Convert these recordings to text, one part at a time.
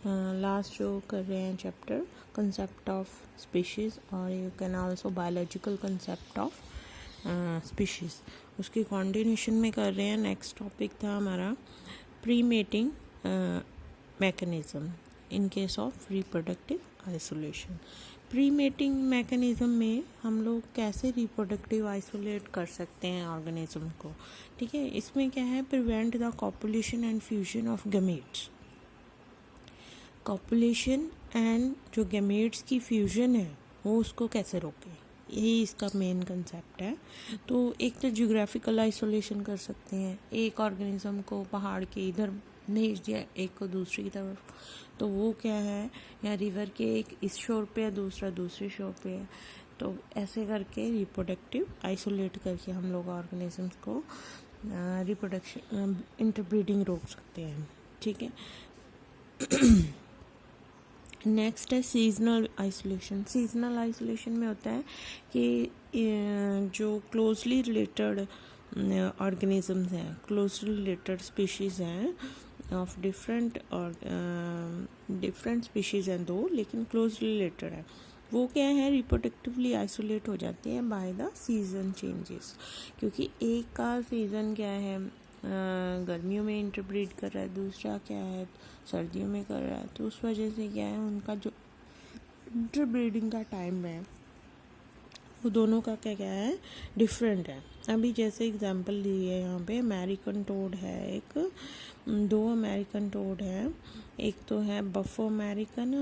Last जो कर रहे हैं चैप्टर कंसेप्ट ऑफ स्पीशीज़, और you can also biological concept of species, उसकी कॉन्टिन्यूशन में कर रहे हैं। नेक्स्ट टॉपिक था हमारा pre mating mechanism in case of reproductive isolation. Pre mating mechanism में हम लोग कैसे रिप्रोडक्टिव आइसोलेट कर सकते हैं ऑर्गेनिज्म को, ठीक है। इसमें क्या है, prevent the copulation and fusion of gametes. Copulation and जो गैमेट्स की फ्यूजन है वो उसको कैसे रोके, यही इसका मेन कंसेप्ट है। तो एक तो ज्योग्राफिकल आइसोलेशन कर सकते हैं, एक ऑर्गेनिज्म को पहाड़ के इधर भेज दिया, एक को दूसरी की तरफ, तो वो क्या है, या रिवर के एक इस शोर पे है, दूसरा दूसरे शोर पे है, तो ऐसे करके रिप्रोडक्टिव आइसोलेट करके हम लोग ऑर्गेनिजम्स को रिप्रोडक्शन इंटरब्रीडिंग रोक सकते हैं, ठीक है। नेक्स्ट है सीजनल आइसोलेशन। सीजनल आइसोलेशन में होता है कि जो क्लोजली रिलेटेड ऑर्गेनिजम्स हैं, क्लोजली रिलेटेड स्पीशीज़ हैं ऑफ डिफरेंट और डिफरेंट स्पीशीज़ हैं दो, लेकिन क्लोजली रिलेटेड है, वो क्या है, रिप्रोडक्टिवली आइसोलेट हो जाती हैं बाय द सीजन चेंजेस। क्योंकि एक का सीज़न क्या है, गर्मियों में इंटरब्रीड कर रहा है, दूसरा क्या है सर्दियों में कर रहा है, तो उस वजह से क्या है, उनका जो इंटरब्रीडिंग का टाइम है वो दोनों का क्या क्या है, डिफरेंट है। अभी जैसे एग्जांपल लिए यहाँ पे अमेरिकन टोड है, एक दो अमेरिकन टोड है, एक तो है बफो अमेरिकन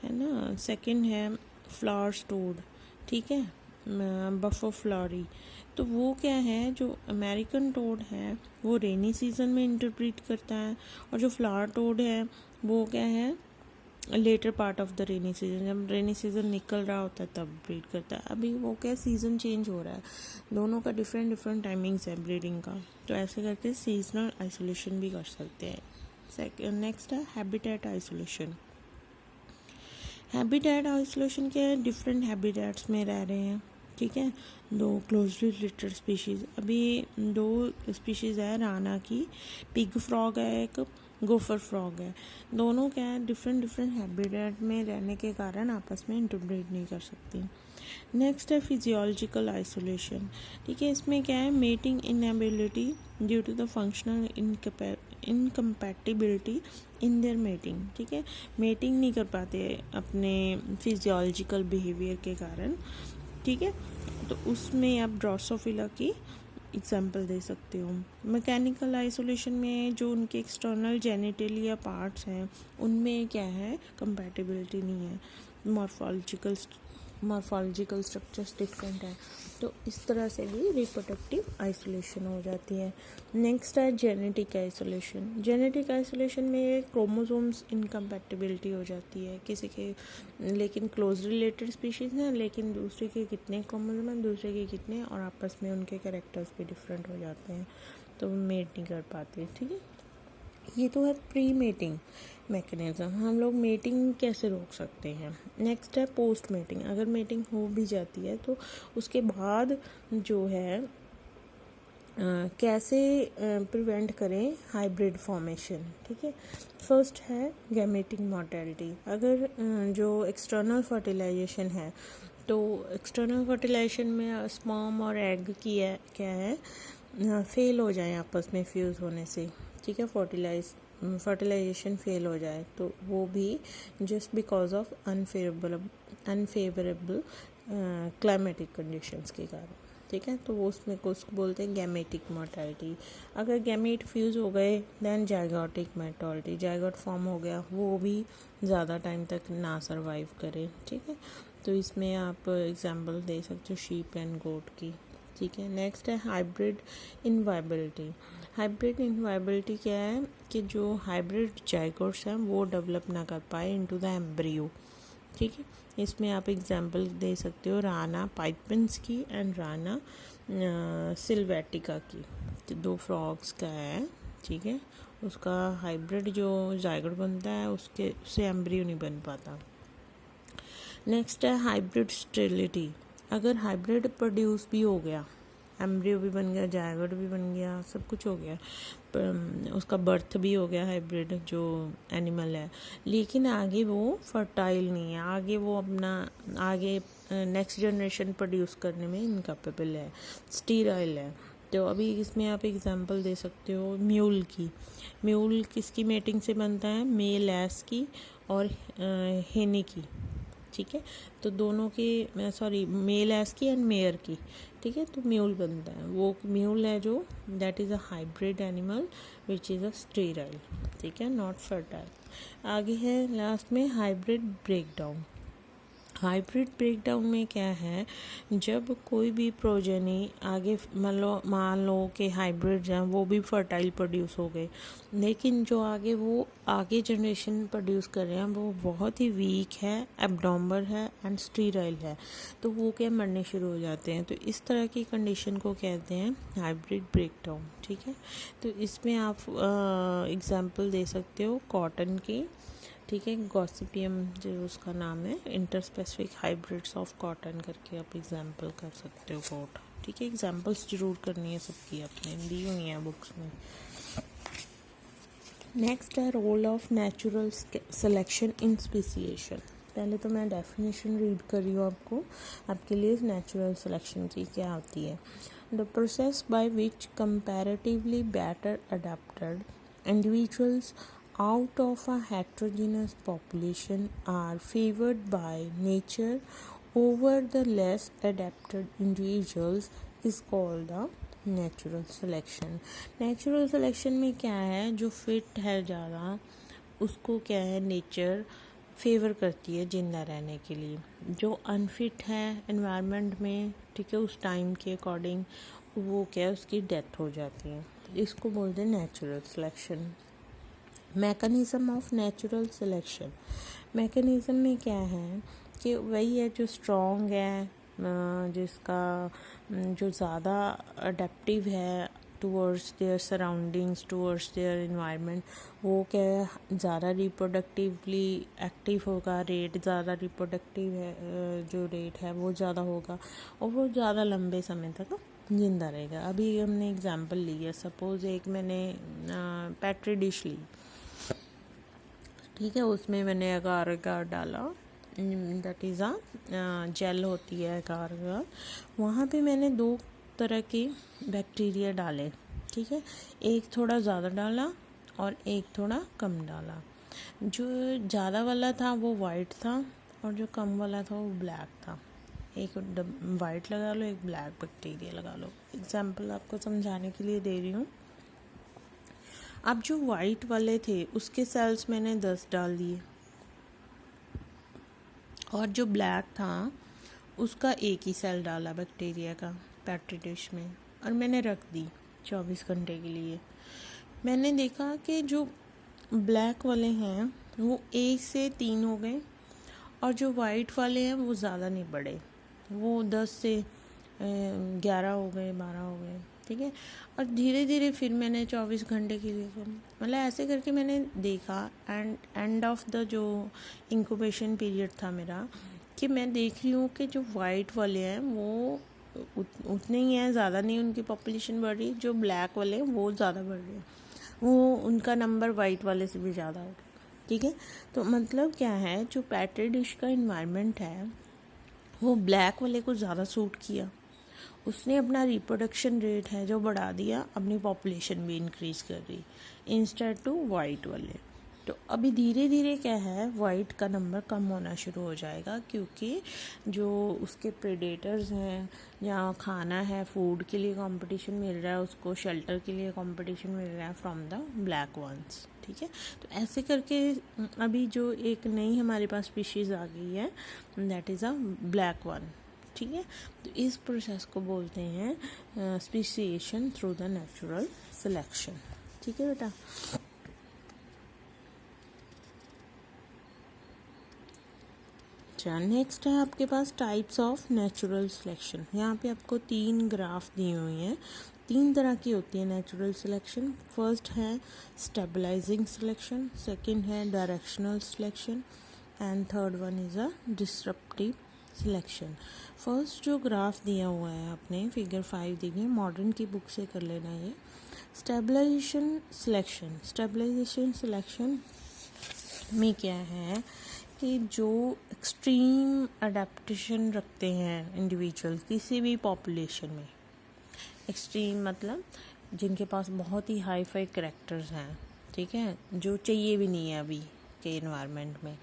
है ना, सेकंड है फ्लावर्स टोड, ठीक है, बफो फ्लोरी। तो वो क्या है, जो अमेरिकन टोड है वो रेनी सीजन में इंटरप्रीट करता है, और जो फ्लावर टोड है वो क्या है, later part of the rainy season, जब रेनी सीजन निकल रहा होता है तब ब्रीड करता है। अभी वो क्या, सीज़न चेंज हो रहा है, दोनों का डिफरेंट डिफरेंट टाइमिंग्स है ब्रीडिंग का, तो ऐसे करके सीजनल आइसोलेशन भी कर सकते हैं। नेक्स्ट है हैबिटेट आइसोलेशन। हैबिटेट आइसोलेशन क्या है, डिफरेंट हैबिटेट्स में रह रहे हैं, ठीक है, दो क्लोजली रिलेटेड स्पीशीज़। अभी दो स्पीशीज़ है राना की, पिग फ्रॉग है एक, गोफर फ्रॉग है, दोनों क्या है, डिफरेंट डिफरेंट हैबिटेट में रहने के कारण आपस में इंटरब्रीड नहीं कर सकती। नेक्स्ट है फिजियोलॉजिकल आइसोलेशन, ठीक है, इसमें क्या है, mating inability due to the functional incompatibility in their mating, ठीक है, मेटिंग नहीं कर पाते अपने फिजियोलॉजिकल बिहेवियर के कारण, ठीक है, तो उसमें आप ड्रोसोफिला की एग्जाम्पल दे सकते हो। मैकेनिकल आइसोलेशन में जो उनके एक्सटर्नल जेनिटलिया पार्ट्स हैं उनमें क्या है, कंपैटिबिलिटी नहीं है, मॉर्फोलॉजिकल स्ट्रक्चर्स डिफरेंट है, तो इस तरह से भी रिप्रोडक्टिव आइसोलेशन हो जाती है। नेक्स्ट है जेनेटिक आइसोलेशन। जेनेटिक आइसोलेशन में क्रोमोसोम्स इनकम्पैटिबिलिटी हो जाती है किसी के, लेकिन क्लोज रिलेटेड स्पीशीज़ हैं, लेकिन दूसरे के कितने क्रोमोसोम हैं, दूसरे के कितने, और आपस में उनके कैरेक्टर्स भी डिफरेंट हो जाते हैं, तो मेट नहीं कर पाते, ठीक है। ये तो है प्री मेटिंग मैकेनिज़्म, हम लोग मेटिंग कैसे रोक सकते हैं। नेक्स्ट है पोस्ट मेटिंग। अगर मेटिंग हो भी जाती है तो उसके बाद जो है कैसे प्रिवेंट करें हाइब्रिड फॉर्मेशन, ठीक है। फर्स्ट है गैमेटिक मोर्टेलिटी। अगर जो एक्सटर्नल फर्टिलाइजेशन है, तो एक्सटर्नल फर्टिलाइजेशन में स्पर्म और एग की क्या है, फेल हो जाए आपस में फ्यूज़ होने से, ठीक है, फर्टिलाइजेशन फेल हो जाए, तो वो भी just because of unfavourable climatic conditions के कारण, ठीक है, तो वो उसमें उसको बोलते हैं गैमेटिक मोर्टेलिटी। अगर गैमेट फ्यूज़ हो गए then zygotic mortality, zygote form हो गया, वो भी ज़्यादा टाइम तक ना सर्वाइव करे, ठीक है, तो इसमें आप एग्जांपल दे सकते हो शीप एंड गोट की, ठीक है। नेक्स्ट है हाइब्रिड इनवायबिलिटी। हाइब्रिड इनवायबिलिटी क्या है कि जो हाइब्रिड जाइगोट्स हैं वो डेवलप ना कर पाए इनटू द एम्ब्रियो, ठीक है। इसमें आप एग्जांपल दे सकते हो राना पाइपन्स की एंड राना सिल्वेटिका की, तो दो फ्रॉग्स का है, ठीक है, उसका हाइब्रिड जो जाइगोट बनता है उसके उससे एम्ब्रियो नहीं बन पाता। नेक्स्ट है हाइब्रिड स्टेरिलिटी। अगर हाइब्रिड प्रोड्यूस भी हो गया, एम्ब्रियो भी बन गया, जायगोट भी बन गया, सब कुछ हो गया, पर उसका बर्थ भी हो गया हाइब्रिड जो एनिमल है, लेकिन आगे वो फर्टाइल नहीं है, आगे वो अपना आगे नेक्स्ट जनरेशन प्रोड्यूस करने में इनकैपेबल है, स्टीराइल है। तो अभी इसमें आप एग्जांपल दे सकते हो म्यूल की। म्यूल किसकी मेटिंग से बनता है? मेल एस की और हेनी की, ठीक है। तो दोनों के सॉरी मेल एस की एंड मेयर की, ठीक है। तो म्यूल बनता है, वो म्यूल है जो that is a hybrid animal which is a sterile, ठीक है, नॉट फर्टाइल। आगे है लास्ट में हाइब्रिड ब्रेकडाउन। हाइब्रिड ब्रेकडाउन में क्या है, जब कोई भी प्रोजेनी आगे मान लो कि हाइब्रिड हैं वो भी फर्टाइल प्रोड्यूस हो गए, लेकिन जो आगे जनरेशन प्रोड्यूस कर रहे हैं वो बहुत ही वीक है, एब्डोमर है एंड स्टीराइल है, तो वो क्या मरने शुरू हो जाते हैं। तो इस तरह की कंडीशन को कहते हैं हाइब्रिड ब्रेकडाउन, ठीक है। तो इसमें आप एग्जांपल दे सकते हो कॉटन की, ठीक है, गॉसिपियम जो उसका नाम है, इंटरस्पेसिफिक हाइब्रिड्स ऑफ कॉटन करके आप एग्जांपल कर सकते हो कोट, ठीक है। एग्जांपल्स जरूर करनी है सबकी, आपने दी हुई है बुक्स में। नेक्स्ट है role of natural selection in speciation. पहले तो मैं डेफिनेशन रीड कर रही हूँ आपके लिए नेचुरल सिलेक्शन की क्या होती है। The process by which comparatively better adapted individuals out of a heterogeneous population are favored by nature over the less adapted individuals is called the natural selection. Natural selection में क्या है, जो fit है ज़्यादा उसको क्या है नेचर फेवर करती है जिंदा रहने के लिए, जो अनफिट है एनवायरनमेंट में, ठीक है, उस टाइम के अकॉर्डिंग वो क्या है उसकी डेथ हो जाती है। इसको बोलते हैं natural selection. Mechanism of natural selection, mechanism में क्या है कि वही है जो स्ट्रॉन्ग है, जिसका जो ज़्यादा अडेप्टिव है towards their surroundings, towards their environment, वो क्या है ज़्यादा रिप्रोडक्टिवली एक्टिव होगा, रेट ज़्यादा रिप्रोडक्टिव है, जो रेट है वो ज़्यादा होगा और वो ज़्यादा लंबे समय तक जिंदा रहेगा। अभी हमने एग्जांपल ली है, सपोज़ एक मैंने पेट्री डिश ली, ठीक है, उसमें मैंने अगार अगार डाला, दैट इज़ अ जेल होती है अगार अगार, वहाँ पे मैंने 2 तरह के बैक्टीरिया डाले, ठीक है, एक थोड़ा ज़्यादा डाला और एक थोड़ा कम डाला। जो ज़्यादा वाला था वो वाइट था और जो कम वाला था वो ब्लैक था। एक वाइट लगा लो, एक ब्लैक बैक्टीरिया लगा लो। एग्जाम्पल आपको समझाने के लिए दे रही हूँ। अब जो वाइट वाले थे उसके सेल्स मैंने 10 डाल दिए और जो ब्लैक था उसका एक ही सेल डाला बैक्टीरिया का पेट्री डिश में और मैंने रख दी 24 घंटे के लिए। मैंने देखा कि जो ब्लैक वाले हैं वो 1 से 3 हो गए और जो वाइट वाले हैं वो ज़्यादा नहीं बढ़े, वो 10 से 11 हो गए, 12 हो गए, ठीक है। और धीरे धीरे फिर मैंने 24 घंटे के लिए मतलब ऐसे करके मैंने देखा एंड ऑफ द जो इंक्यूबेशन पीरियड था मेरा, कि मैं देख रही हूँ कि जो वाइट वाले हैं वो उतने ही हैं, ज़्यादा नहीं उनकी पॉपुलेशन बढ़ रही, जो ब्लैक वाले हैं वो ज़्यादा बढ़ रहे हैं, वो उनका नंबर वाइट वाले से भी ज़्यादा हो गया, ठीक है। तो मतलब क्या है, जो पेट्री डिश का इन्वायरमेंट है वो ब्लैक वाले को ज़्यादा सूट किया, उसने अपना रिप्रोडक्शन रेट है जो बढ़ा दिया, अपनी पॉपुलेशन भी इंक्रीज़ कर रही इंस्टेड टू वाइट वाले। तो अभी धीरे धीरे क्या है वाइट का नंबर कम होना शुरू हो जाएगा, क्योंकि जो उसके प्रेडेटर्स हैं, जहाँ खाना है, फूड के लिए कंपटीशन मिल रहा है उसको, शेल्टर के लिए कंपटीशन मिल रहा है फ्रॉम द ब्लैक वंस, ठीक है। तो ऐसे करके अभी जो एक नई हमारे पास स्पीशीज़ आ गई है that is a black one, ठीक है। तो इस प्रोसेस को बोलते हैं speciation through the natural selection, ठीक है बेटा। अच्छा, नेक्स्ट है आपके पास टाइप्स ऑफ नेचुरल सिलेक्शन। यहाँ पे आपको 3 ग्राफ दी हुई हैं, 3 तरह की होती है नेचुरल सिलेक्शन। फर्स्ट है स्टेबलाइजिंग सिलेक्शन, सेकंड है directional selection and third one is a disruptive selection. First जो ग्राफ दिया हुआ है आपने फिगर 5 देखिए, मॉडर्न की बुक से कर लेना ये। स्टेबलाइजेशन सिलेक्शन, स्टेबलाइजेशन सिलेक्शन में क्या है कि जो एक्सट्रीम अडेप्टेशन रखते हैं इंडिविजुअल किसी भी पॉपुलेशन में, एक्सट्रीम मतलब जिनके पास बहुत ही हाई फाई करैक्टर्स हैं, ठीक है, जो चाहिए भी नहीं है अभी के इन्वायरमेंट में,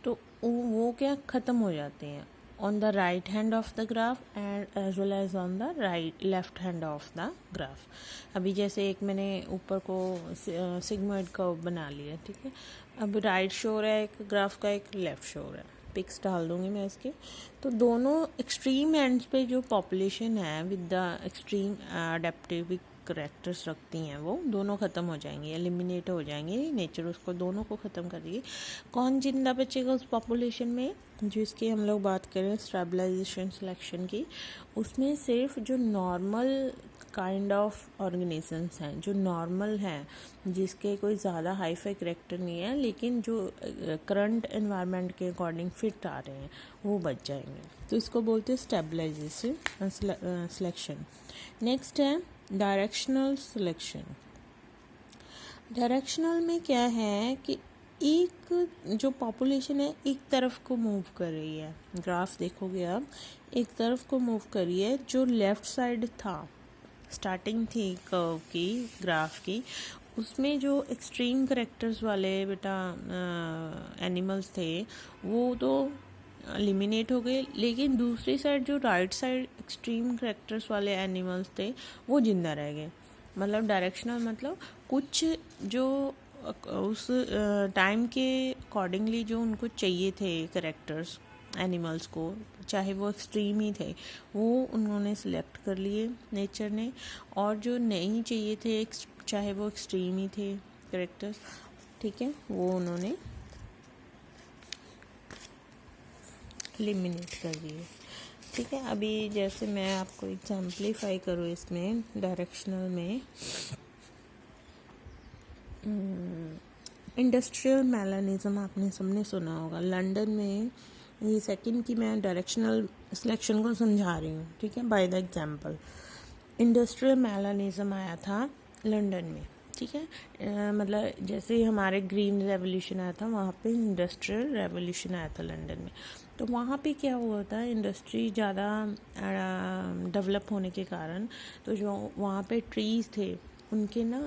तो वो क्या ख़त्म हो जाते हैं on the right hand of the graph and as well as on the right left hand of the graph. अभी जैसे एक मैंने ऊपर को सिग्मॉइड कर्व बना लिया, ठीक है, अब राइट शो हो रहा है एक ग्राफ का, एक लेफ्ट शो हो रहा है, पिक्स डाल दूंगी मैं इसके। तो दोनों एक्सट्रीम एंड्स पे जो पॉपुलेशन है with the extreme adaptive characters रखती हैं वो दोनों ख़त्म हो जाएंगे, एलिमिनेट हो जाएंगे, नेचर उसको दोनों को ख़त्म कर देगी। कौन जिंदा बचेगा उस पॉपुलेशन में जिसकी हम लोग बात करें स्टेबलाइजेशन सिलेक्शन की? उसमें सिर्फ जो नॉर्मल काइंड ऑफ ऑर्गेनिजम्स हैं, जो नॉर्मल हैं, जिसके कोई ज़्यादा हाई फाई करैक्टर नहीं है लेकिन जो करंट एनवायरनमेंट के अकॉर्डिंग फिट आ रहे हैं, वो बच जाएंगे। तो इसको बोलते हैं स्टेबलाइजेशन सिलेक्शन। नेक्स्ट है डायरेक्शनल सिलेक्शन। डायरेक्शनल में क्या है कि एक जो पॉपुलेशन है एक तरफ को मूव कर रही है, ग्राफ देखोगे आप, एक तरफ को मूव कर रही है। जो लेफ़्ट साइड था, स्टार्टिंग थी कर्व की, ग्राफ की, उसमें जो एक्सट्रीम करैक्टर्स वाले बेटा एनिमल्स थे वो तो एलिमिनेट हो गए, लेकिन दूसरी साइड जो राइट साइड एक्सट्रीम करैक्टर्स वाले एनिमल्स थे वो जिंदा रह गए। मतलब डायरेक्शनल मतलब कुछ जो उस टाइम के अकॉर्डिंगली जो उनको चाहिए थे करैक्टर्स एनिमल्स को, चाहे वो एक्सट्रीम ही थे, वो उन्होंने सिलेक्ट कर लिए नेचर ने, और जो नहीं चाहिए थे चाहे वो एक्सट्रीम ही थे करैक्टर्स, ठीक है, वो उन्होंने एलिमिनेट कर दिए। ठीक है, अभी जैसे मैं आपको एग्जाम्पलीफाई करूँ इसमें डायरेक्शनल में, इंडस्ट्रियल मेलानिज्म आपने सबने सुना होगा। लंदन में ये सेकंड की मैं डायरेक्शनल सिलेक्शन को समझा रही हूँ, ठीक है, by the example. Industrial melanism आया था लंदन में, ठीक है, मतलब जैसे हमारे ग्रीन रेवोल्यूशन आया था, वहाँ पे इंडस्ट्रियल रेवोल्यूशन आया था लंदन में। तो वहाँ पे क्या हुआ था, इंडस्ट्री ज़्यादा डेवलप होने के कारण तो जो वहाँ पे ट्रीज़ थे उनके ना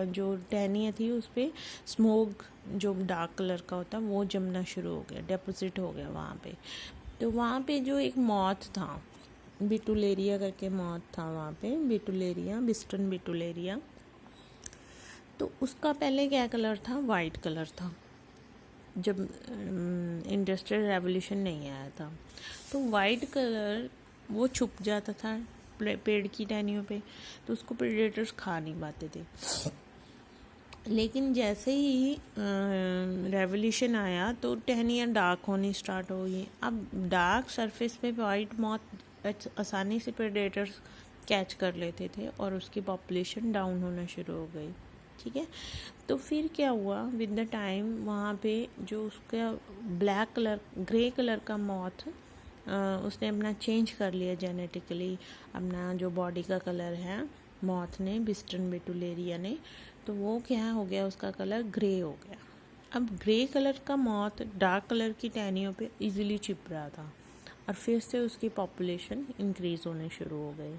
जो टहनियाँ थी उस पर स्मोक जो डार्क कलर का होता वो जमना शुरू हो गया, डेपोजिट हो गया वहाँ पे। तो वहाँ पे जो एक मॉथ था, बिटुलेरिया करके मॉथ था वहाँ पे, बिटुलेरिया, बिस्टन बिटुलेरिया, तो उसका पहले क्या कलर था, वाइट कलर था जब इंडस्ट्रियल रेवोल्यूशन नहीं आया था। तो वाइट कलर वो छुप जाता था पेड़ की टहनियों पे, तो उसको प्रेडेटर्स खा नहीं पाते थे। लेकिन जैसे ही रेवोल्यूशन आया तो टहनियाँ डार्क होनी स्टार्ट हो गई। अब डार्क सरफेस पे वाइट मॉथ आसानी से प्रेडेटर्स कैच कर लेते थे और उसकी पॉपुलेशन डाउन होना शुरू हो गई, ठीक है। तो फिर क्या हुआ, विद द टाइम वहाँ पे जो उसका ब्लैक कलर, ग्रे कलर का मॉथ उसने अपना चेंज कर लिया जेनेटिकली, अपना जो बॉडी का कलर है मॉथ ने, बिस्टन बिटुलेरिया ने, तो वो क्या हो गया, उसका कलर ग्रे हो गया। अब ग्रे कलर का मॉथ डार्क कलर की टहनियों पे इजीली चिप रहा था और फिर से उसकी पॉपुलेशन इंक्रीज होने शुरू हो गई,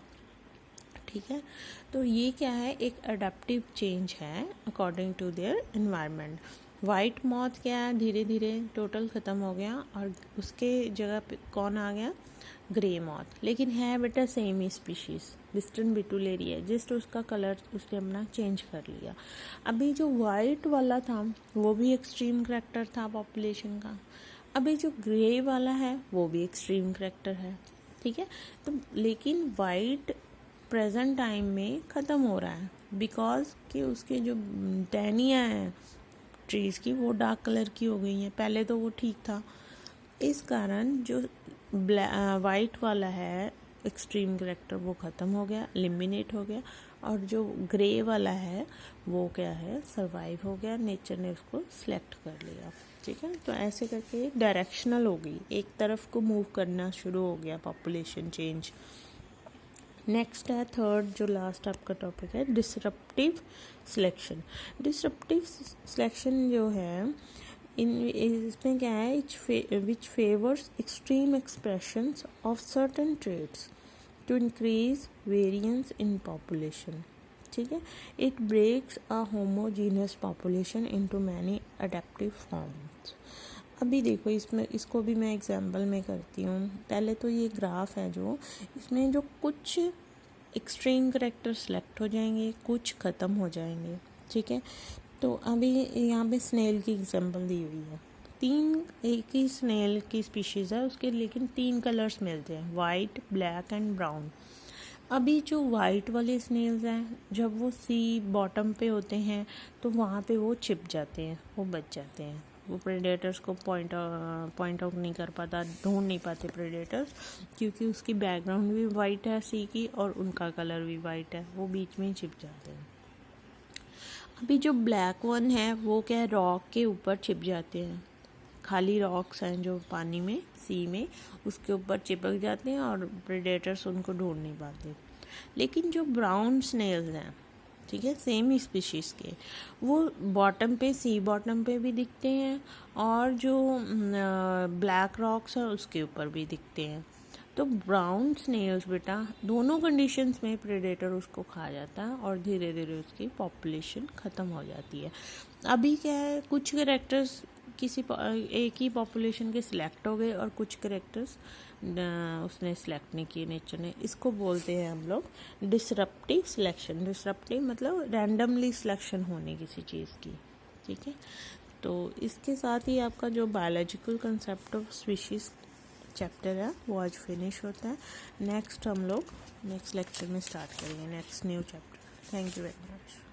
ठीक है। तो ये क्या है, एक अडेप्टिव चेंज है according to their environment. White moth क्या है, धीरे धीरे टोटल ख़त्म हो गया और उसके जगह पे कौन आ गया, ग्रे मॉथ, लेकिन है बेटा सेम ही स्पीशीज़, बिस्टन बिटुलेरिया, जस्ट उसका कलर उसने अपना चेंज कर लिया। अभी जो वाइट वाला था वो भी एक्सट्रीम करैक्टर था पॉपुलेशन का, अभी जो ग्रे वाला है वो भी एक्सट्रीम करैक्टर है, ठीक है। तो लेकिन वाइट प्रेजेंट टाइम में ख़त्म हो रहा है बिकॉज कि उसके जो टहनियाँ हैं ट्रीज़ की वो डार्क कलर की हो गई हैं, पहले तो वो ठीक था। इस कारण जो वाइट वाला है एक्सट्रीम करैक्टर वो ख़त्म हो गया, एलिमिनेट हो गया, और जो ग्रे वाला है वो क्या है, सर्वाइव हो गया, नेचर ने उसको सिलेक्ट कर लिया। ठीक है। तो ऐसे करके डायरेक्शनल हो गई, एक तरफ को मूव करना शुरू हो गया पॉपुलेशन चेंज। नेक्स्ट है थर्ड, जो लास्ट आपका टॉपिक है, डिसरप्टिव सिलेक्शन। डिसरप्टिव सिलेक्शन जो है इसमें क्या है, which favours extreme expressions of certain traits to increase variance in population. ठीक है। It breaks a homogeneous population into many adaptive forms. अभी देखो इसमें, इसको भी मैं एग्जांपल में करती हूँ। पहले तो ये ग्राफ है जो, इसमें जो कुछ एक्सट्रीम करेक्टर सेलेक्ट हो जाएंगे, कुछ ख़त्म हो जाएंगे। ठीक है। तो अभी यहाँ पे स्नेल की एग्जांपल दी हुई है। एक ही स्नेल की स्पीशीज़ है उसके, लेकिन 3 कलर्स मिलते हैं, वाइट, ब्लैक एंड ब्राउन। अभी जो वाइट वाले स्नेल्स हैं, जब वो सी बॉटम पे होते हैं तो वहाँ पे वो छिप जाते हैं, वो बच जाते हैं, वो प्रेडेटर्स को पॉइंट आउट नहीं कर पाता, ढूंढ नहीं पाते प्रेडेटर्स, क्योंकि उसकी बैकग्राउंड भी वाइट है सी की और उनका कलर भी वाइट है, वो बीच में ही छिप जाते हैं। अभी जो ब्लैक वन है वो क्या है, रॉक के ऊपर छिप जाते हैं, खाली रॉक्स हैं जो पानी में, सी में, उसके ऊपर चिपक जाते हैं और प्रेडेटर्स उनको ढूंढ नहीं पाते। लेकिन जो ब्राउन स्नेल्स हैं, ठीक है, सेम ही स्पीशीज़ के, वो बॉटम पे, सी बॉटम पे भी दिखते हैं और जो ब्लैक रॉक्स है उसके ऊपर भी दिखते हैं। तो ब्राउन स्नेल्स बेटा दोनों कंडीशंस में प्रेडेटर उसको खा जाता है और धीरे धीरे उसकी पॉपुलेशन ख़त्म हो जाती है। अभी क्या है, कुछ कैरेक्टर्स किसी एक ही पॉपुलेशन के सिलेक्ट हो गए और कुछ कैरेक्टर्स उसने सिलेक्ट नहीं किए, नेचर ने। इसको बोलते हैं हम लोग डिसरप्टिव सिलेक्शन। डिसरप्टिव मतलब रैंडमली सिलेक्शन होने किसी चीज़ की। ठीक है। तो इसके साथ ही आपका जो biological concept of species chapter है वो आज फिनिश होता है। नेक्स्ट हम लोग नेक्स्ट लेक्चर में स्टार्ट करेंगे next new chapter. Thank you very much.